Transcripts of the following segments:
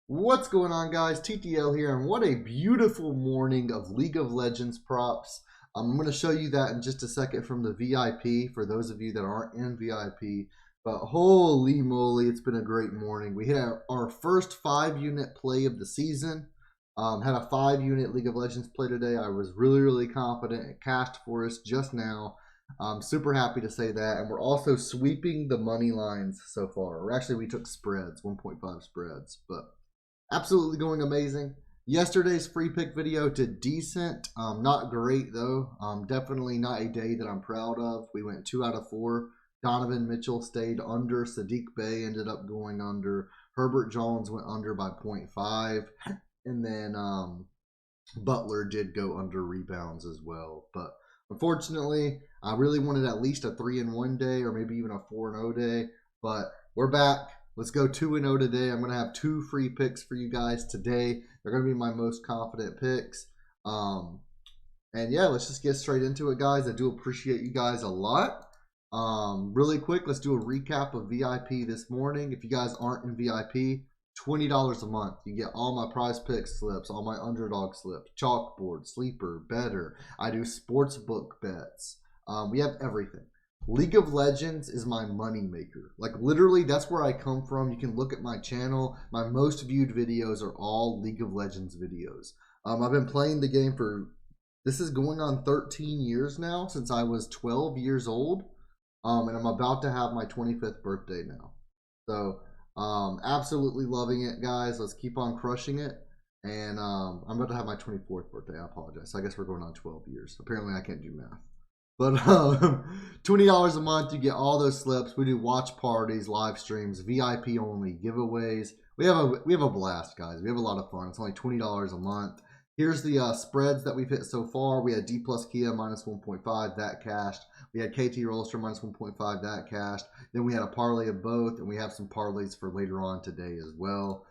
What's going on, guys? TTL here, and what a beautiful morning of League of Legends props. I'm going to show you that in just a second from the VIP for those of you that aren't in VIP. But holy moly, it's been a great morning. We hit our first 5-unit play of the season. Had a 5-unit League of Legends play today. I was really confident. It cashed for us just now. I'm super happy to say that. And we're also sweeping the money lines so far. Or actually, we took spreads, 1.5 spreads. But absolutely going amazing. Yesterday's free pick video did decent. Not great though. Definitely not a day that I'm proud of. We went 2 out of 4. Donovan Mitchell stayed under. Sadiq Bey ended up going under. Herbert Jones went under by 0.5. And then Butler did go under rebounds as well. But unfortunately, I really wanted at least a 3-1 day or maybe even a 4-0 day. But we're back. Let's go 2-0 today. I'm going to have 2 free picks for you guys today. They're going to be my most confident picks. And yeah, let's just get straight into it, guys. I do appreciate you guys a lot. Really quick, let's do a recap of VIP this morning. If you guys aren't in VIP, $20 a month. You get all my Prizepicks slips, all my UnderDog slips, Chalkboard, Sleeper, Betr. I do sportsbook bets. We have everything. League of Legends is my money maker. Like literally, that's where I come from. You can look at my channel. My most viewed videos are all League of Legends videos. I've been playing the game for, this is going on 13 years now, since I was 12 years old. And I'm about to have my 25th birthday now. So absolutely loving it, guys. Let's keep on crushing it. And I'm about to have my 24th birthday. I apologize. So I guess we're going on 12 years. Apparently I can't do math. But $20 a month, you get all those slips. We do watch parties, live streams, VIP only, giveaways. We have a blast, guys. We have a lot of fun. It's only $20 a month. Here's the spreads that we've hit so far. We had D plus Kia minus 1.5, that cashed. We had KT Rolster minus 1.5, that cashed. Then we had a parlay of both, and we have some parlays for later on today as well.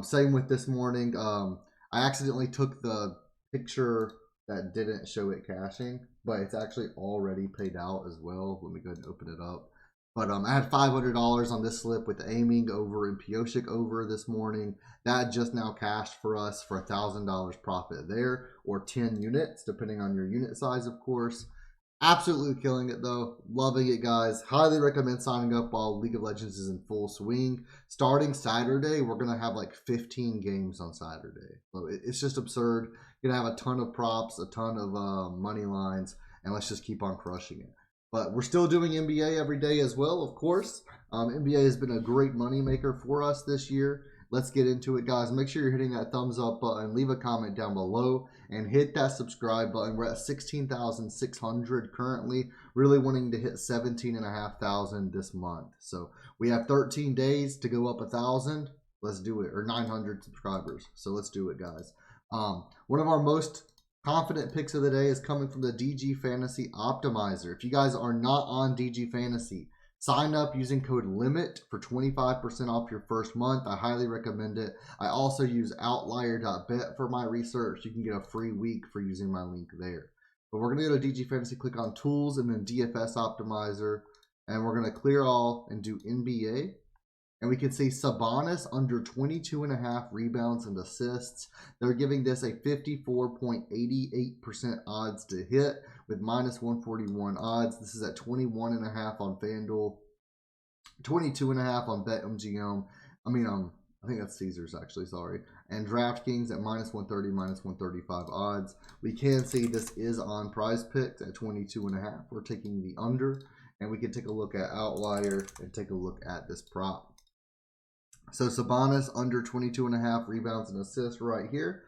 Same with this morning. I accidentally took the picture that didn't show it cashing, but it's actually already paid out as well. Let me go ahead and open it up. But I had $500 on this slip with aiming over and Pioshik over this morning. That just now cashed for us for $1,000 profit there, or 10 units, depending on your unit size, of course. Absolutely killing it though. Loving it, guys. Highly recommend signing up while League of Legends is in full swing. Starting Saturday, we're going to have like 15 games on Saturday. So it's just absurd. You're going to have a ton of props, a ton of money lines, and let's just keep on crushing it. But we're still doing NBA every day as well, of course. NBA has been a great money maker for us this year. Let's get into it, guys. Make sure you're hitting that thumbs up button. Leave a comment down below and hit that subscribe button. We're at 16,600 currently. Really wanting to hit 17,500 this month. So we have 13 days to go up 1,000. Let's do it. Or 900 subscribers. So let's do it, guys. One of our most confident picks of the day is coming from the DG Fantasy Optimizer. If you guys are not on DG Fantasy, sign up using code LIMIT for 25% off your first month. I highly recommend it. I also use Outlier.bet for my research. You can get a free week for using my link there. But we're going to go to DG Fantasy, click on Tools, and then DFS Optimizer. And we're going to clear all and do NBA. And we can see Sabonis under 22.5 rebounds and assists. They're giving this a 54.88% odds to hit with minus 141 odds. This is at 21.5 on FanDuel, 22.5 on BetMGM. I think that's Caesars actually, sorry. And DraftKings at minus 130, minus 135 odds. We can see this is on Prizepicks at 22.5. We're taking the under, and we can take a look at Outlier and take a look at this prop. So Sabonis under 22.5 rebounds and assists right here.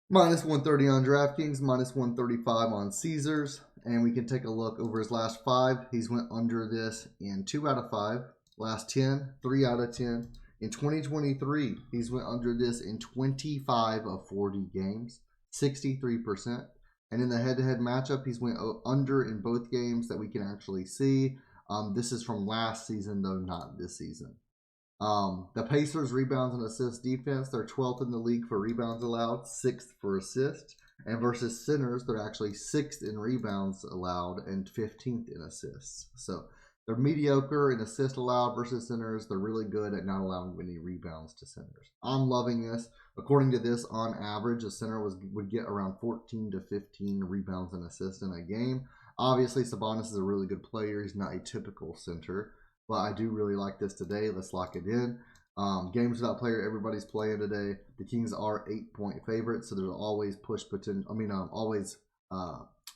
Minus 130 on DraftKings, minus 135 on Caesars. And we can take a look over his last 5. He's went under this in 2 out of 5. Last 10, 3 out of 10. In 2023, he's went under this in 25 of 40 games, 63%. And in the head-to-head matchup, he's went under in both games that we can actually see. This is from last season, though, not this season. The Pacers rebounds and assists defense, they're 12th in the league for rebounds allowed, 6th for assists. And versus Sinners, they're actually 6th in rebounds allowed and 15th in assists. So They're mediocre in assist allowed versus centers. They're really good at not allowing any rebounds to centers. I'm loving this. According to this, on average, a center would get around 14 to 15 rebounds and assists in a game. Obviously, Sabonis is a really good player. He's not a typical center, but I do really like this today. Let's lock it in. Games without player, everybody's playing today. The Kings are 8-point favorites, so there's always push potential. Always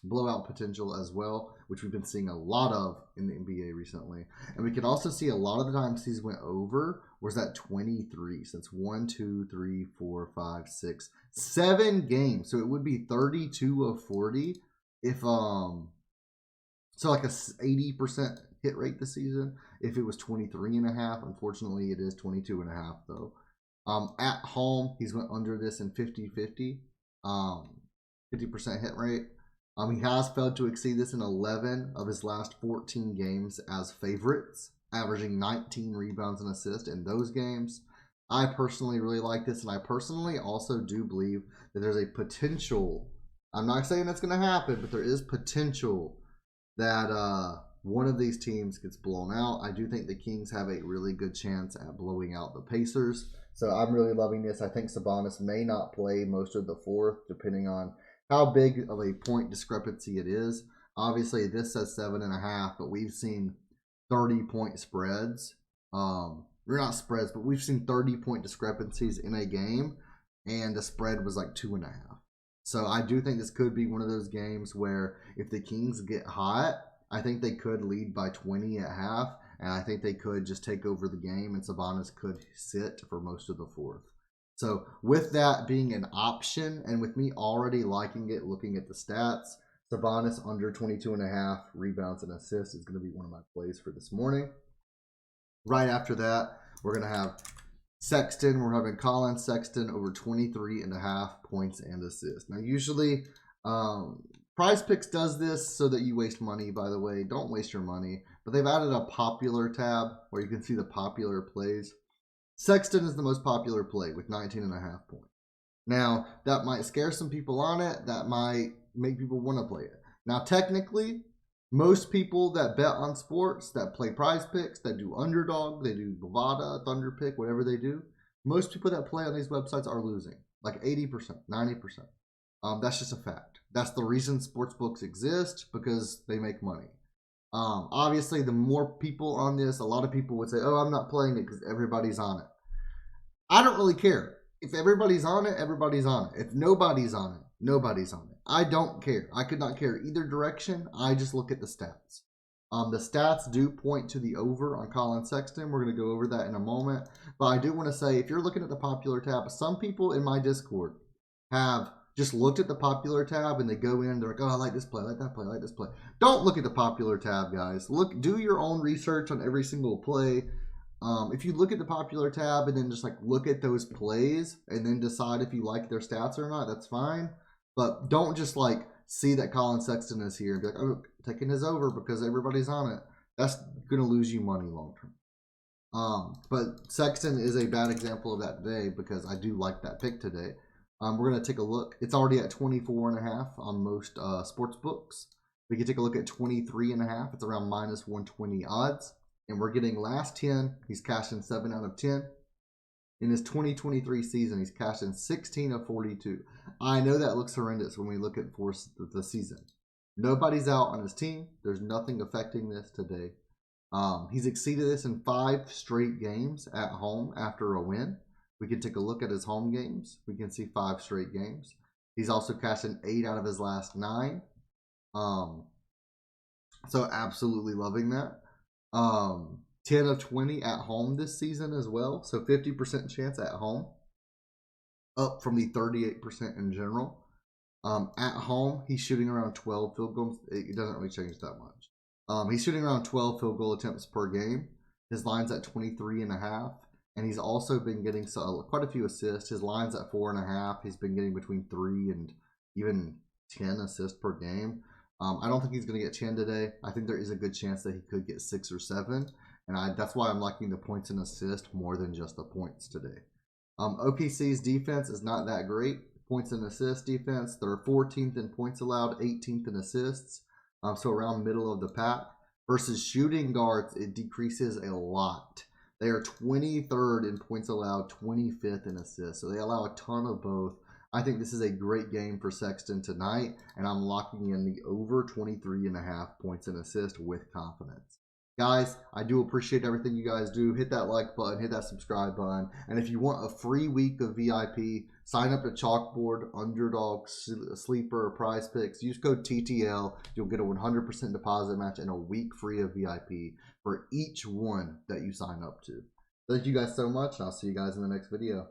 blowout potential as well, which we've been seeing a lot of in the NBA recently. And we can also see a lot of the times these went over was that 23. So it's 1, 2, 3, 4, 5, 6, 7 games. So it would be 32 of 40 if so like a 80% hit rate this season if it was 23.5. Unfortunately, it is 22.5 though. At home, he's went under this in 50-50, 50% hit rate. He has failed to exceed this in 11 of his last 14 games as favorites, averaging 19 rebounds and assists in those games. I personally really like this, and I personally also do believe that there's a potential. I'm not saying that's going to happen, but there is potential that one of these teams gets blown out. I do think the Kings have a really good chance at blowing out the Pacers. So I'm really loving this. I think Sabonis may not play most of the fourth, depending on how big of a point discrepancy it is. Obviously, this says 7.5, but we've seen 30-point spreads. We're not spreads, but we've seen 30-point discrepancies in a game, and the spread was like 2.5. So I do think this could be one of those games where if the Kings get hot, I think they could lead by 20 at half, and I think they could just take over the game, and Sabonis could sit for most of the fourth. So with that being an option, and with me already liking it, looking at the stats, Sabonis under 22.5 rebounds and assists is going to be one of my plays for this morning. Right after that, we're going to have Sexton. We're having Colin Sexton over 23.5 points and assists. Now, usually, Prizepicks does this so that you waste money, by the way. Don't waste your money. But they've added a popular tab where you can see the popular plays. Sexton is the most popular play with 19.5 points. Now, that might scare some people on it. That might make people want to play it. Now, technically, most people that bet on sports, that play Prizepicks, that do UnderDog, they do Bovada, Thunder Pick, whatever they do, most people that play on these websites are losing. Like 80%, 90%. That's just a fact. That's the reason sportsbooks exist, because they make money. Obviously, the more people on this, a lot of people would say, oh, I'm not playing it because everybody's on it. I don't really care. If everybody's on it, everybody's on it. If nobody's on it, nobody's on it. I don't care. I could not care either direction. I just look at the stats. The stats do point to the over on Colin Sexton. We're going to go over that in a moment. But I do want to say, if you're looking at the popular tab, some people in my Discord have just looked at the popular tab and they go in, they're like, oh, I like this play, I like that play, I like this play. Don't look at the popular tab, guys. Do your own research on every single play. If you look at the popular tab and then just like look at those plays and then decide if you like their stats or not, that's fine. But don't just like see that Colin Sexton is here and be like, oh, taking his over because everybody's on it. That's going to lose you money long term. But Sexton is a bad example of that today because I do like that pick today. We're going to take a look. It's already at 24.5 on most sports books. We can take a look at 23.5. It's around minus 120 odds. And we're getting last 10. He's cashed in 7 out of 10. In his 2023 season, he's cashed in 16 of 42. I know that looks horrendous when we look at the season. Nobody's out on his team. There's nothing affecting this today. He's exceeded this in 5 straight games at home after a win. We can take a look at his home games. We can see 5 straight games. He's also cashed in 8 out of his last 9. So absolutely loving that. 10 of 20 at home this season as well. So 50% chance at home. Up from the 38% in general. At home, he's shooting around 12 field goals. It doesn't really change that much. He's shooting around 12 field goal attempts per game. His line's at 23.5. And he's also been getting quite a few assists. His line's at 4.5. He's been getting between 3 and even 10 assists per game. I don't think he's going to get 10 today. I think there is a good chance that he could get 6 or 7. And that's why I'm liking the points and assist more than just the points today. OKC's defense is not that great. Points and assist defense. They're 14th in points allowed, 18th in assists. So around middle of the pack. Versus shooting guards, it decreases a lot. They are 23rd in points allowed, 25th in assists. So they allow a ton of both. I think this is a great game for Sexton tonight, and I'm locking in the over 23.5 points and assists with confidence. Guys, I do appreciate everything you guys do. Hit that like button, hit that subscribe button. And if you want a free week of VIP, sign up to Chalkboard, UnderDog, Sleeper, or Prizepicks. Use code TTL. You'll get a 100% deposit match and a week free of VIP for each one that you sign up to. Thank you guys so much, and I'll see you guys in the next video.